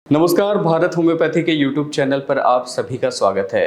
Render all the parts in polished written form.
नमस्कार, भारत होम्योपैथी के YouTube channel पर आप सभी का स्वागत है।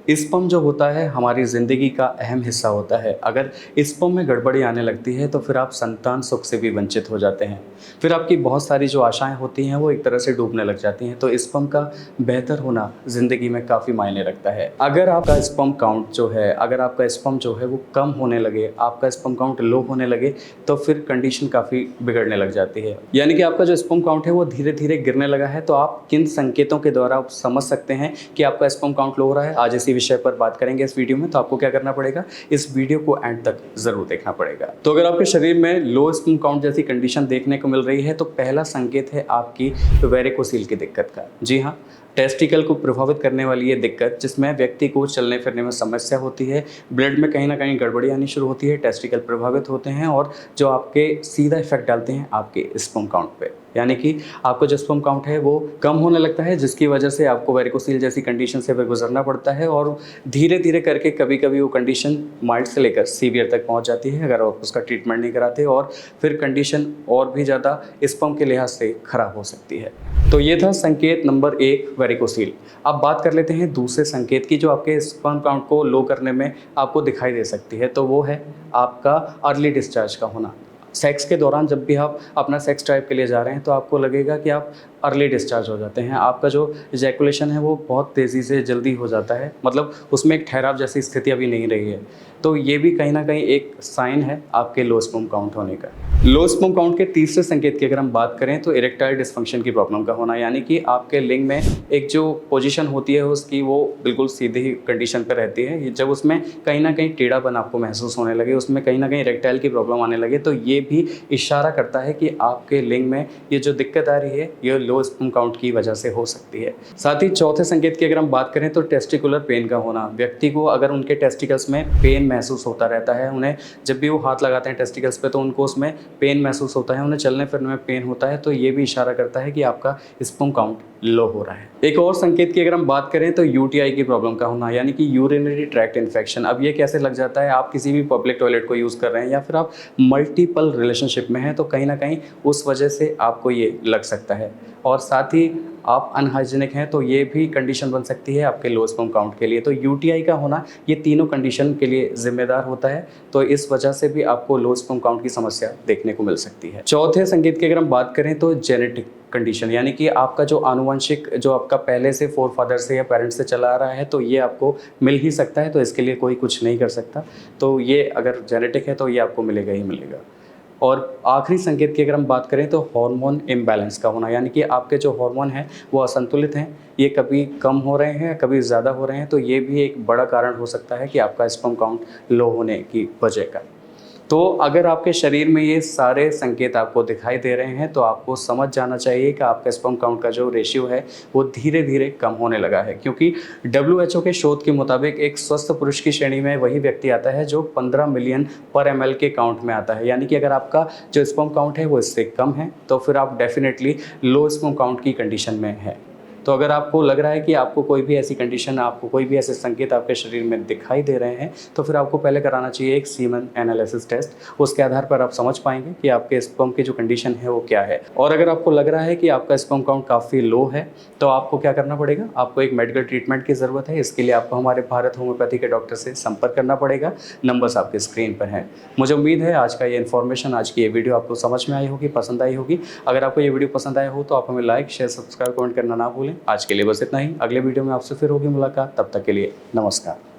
स्पर्म जो होता है हमारी ज़िंदगी का अहम हिस्सा होता है। अगर स्पर्म में गड़बड़ी आने लगती है तो फिर आप संतान सुख से भी वंचित हो जाते हैं। फिर आपकी बहुत सारी जो आशाएं होती हैं वो एक तरह से डूबने लग जाती हैं। तो स्पर्म का बेहतर होना ज़िंदगी में काफ़ी मायने रखता है। अगर आपका स्पर्म काउंट जो है, अगर आपका स्पर्म जो है वो कम होने लगे, आपका स्पर्म काउंट लो होने लगे, तो फिर कंडीशन काफ़ी बिगड़ने लग जाती है। यानी कि आपका जो स्पर्म काउंट है वो धीरे धीरे गिरने लगा है। तो आप किन संकेतों के द्वारा आप समझ सकते हैं कि आपका स्पर्म काउंट लो हो रहा है, आज इसी विषय पर बात करेंगे इस वीडियो में। तो आपको क्या करना पड़ेगा, इस वीडियो को एंड तक जरूर देखना पड़ेगा। तो अगर आपके शरीर में लो स्पर्म काउंट जैसी कंडीशन देखने को मिल रही है तो पहला संकेत है आपकी वेरिकोसील की दिक्कत का। जी हाँ, टेस्टिकल को प्रभावित करने वाली ये दिक्कत, जिसमें व्यक्ति को चलने फिरने में समस्या होती है, ब्लड में कहीं ना कहीं गड़बड़ी आनी शुरू होती है, टेस्टिकल प्रभावित होते हैं और जो आपके सीधा इफेक्ट डालते हैं आपके स्पर्म काउंट पे। यानी कि आपका जो स्पर्म काउंट है वो कम होने लगता है, जिसकी वजह से आपको वेरिकोसील जैसी कंडीशन से गुजरना पड़ता है और धीरे धीरे करके कभी कभी वो कंडीशन माइल्ड से लेकर सीवियर तक पहुंच जाती है अगर आप उसका ट्रीटमेंट नहीं कराते, और फिर कंडीशन और भी ज़्यादा स्पर्म के लिहाज से खराब हो सकती है। तो ये था संकेत नंबर 1, वेरिकोसील। अब बात कर लेते हैं दूसरे संकेत की जो आपके स्पर्म काउंट को लो करने में आपको दिखाई दे सकती है। तो वो है आपका अर्ली डिस्चार्ज का होना। सेक्स के दौरान जब भी आप अपना सेक्स ड्राइव के लिए जा रहे हैं तो आपको लगेगा कि आप अर्ली डिस्चार्ज हो जाते हैं। आपका जो इजैकुलेशन है वो बहुत तेज़ी से जल्दी हो जाता है, मतलब उसमें एक ठहराव जैसी स्थिति अभी नहीं रही है। तो ये भी कहीं ना कहीं एक साइन है आपके लो स्पर्म काउंट होने का। लो स्पर्म काउंट के तीसरे संकेत की अगर हम बात करें तो इरेक्टाइल डिस्फंक्शन की प्रॉब्लम का होना, यानी कि आपके लिंग में एक जो पोजीशन होती है उसकी वो बिल्कुल सीधी कंडीशन पर रहती है। जब उसमें कहीं ना कहीं टेढ़ापन आपको महसूस होने लगे, उसमें कहीं ना कहीं इरेक्टाइल की प्रॉब्लम आने लगे, तो ये भी इशारा करता है कि आपके लिंग में ये जो दिक्कत आ रही है ये लो स्पर्म काउंट की वजह से हो सकती है। साथ ही चौथे संकेत की अगर हम बात करें तो टेस्टिकुलर पेन का होना। व्यक्ति को अगर उनके टेस्टिकल्स में पेन महसूस होता रहता है, उन्हें जब भी वो हाथ लगाते हैं टेस्टिकल्स पे तो उनको उसमें पेन महसूस होता है, उन्हें चलने फिरने में पेन होता है, तो ये भी इशारा करता है कि आपका स्पर्म काउंट लो हो रहा है। एक और संकेत की अगर हम बात करें तो यूटीआई की प्रॉब्लम का होना, यानी कि यूरिनरी ट्रैक्ट इन्फेक्शन। अब ये कैसे लग जाता है, आप किसी भी पब्लिक टॉयलेट को यूज़ कर रहे हैं या फिर आप मल्टीपल रिलेशनशिप में हैं तो कहीं ना कहीं उस वजह से आपको ये लग सकता है। और साथ ही आप अनहाइजीनिक हैं तो ये भी कंडीशन बन सकती है आपके लो स्पर्म काउंट के लिए। तो यूटीआई का होना ये तीनों कंडीशन के लिए जिम्मेदार होता है, तो इस वजह से भी आपको लो स्पर्म काउंट की समस्या देखने को मिल सकती है। चौथे संकेत की अगर हम बात करें तो जेनेटिक कंडीशन, यानी कि आपका जो आनुवंशिक जो आपका पहले से फोर फादर से या पेरेंट्स से चला आ रहा है तो ये आपको मिल ही सकता है, तो इसके लिए कोई कुछ नहीं कर सकता। तो ये अगर जेनेटिक है तो ये आपको मिलेगा ही मिलेगा। और आखिरी संकेत की अगर हम बात करें तो हार्मोन इम्बैलेंस का होना, यानी कि आपके जो हार्मोन हैं वो असंतुलित हैं, ये कभी कम हो रहे हैं कभी ज़्यादा हो रहे हैं, तो ये भी एक बड़ा कारण हो सकता है कि आपका स्पर्म काउंट लो होने की वजह का। तो अगर आपके शरीर में ये सारे संकेत आपको दिखाई दे रहे हैं तो आपको समझ जाना चाहिए कि आपका स्पर्म काउंट का जो रेशियो है वो धीरे धीरे कम होने लगा है, क्योंकि WHO के शोध के मुताबिक एक स्वस्थ पुरुष की श्रेणी में वही व्यक्ति आता है जो 15 मिलियन पर ml के काउंट में आता है। यानी कि अगर आपका जो स्पर्म काउंट है वो इससे कम है तो फिर आप डेफिनेटली लो स्पर्म काउंट की कंडीशन में है। तो अगर आपको लग रहा है कि आपको कोई भी ऐसी कंडीशन, आपको कोई भी ऐसे संकेत आपके शरीर में दिखाई दे रहे हैं तो फिर आपको पहले कराना चाहिए एक सीमन एनालिसिस टेस्ट। उसके आधार पर आप समझ पाएंगे कि आपके स्पर्म की जो कंडीशन है वो क्या है। और अगर आपको लग रहा है कि आपका स्पर्म काउंट काफ़ी लो है तो आपको क्या करना पड़ेगा, आपको एक मेडिकल ट्रीटमेंट की ज़रूरत है। इसके लिए आपको हमारे भारत होम्योपैथी के डॉक्टर से संपर्क करना पड़ेगा। नंबर्स आपके स्क्रीन पर हैं। मुझे उम्मीद है आज का ये इन्फॉर्मेशन, आज की ये वीडियो आपको समझ में आई होगी, पसंद आई होगी। अगर आपको ये वीडियो पसंद आया हो तो आप हमें लाइक, शेयर, सब्सक्राइब, कमेंट करना ना भूलें। आज के लिए बस इतना ही। अगले वीडियो में आपसे फिर होगी मुलाकात, तब तक के लिए नमस्कार।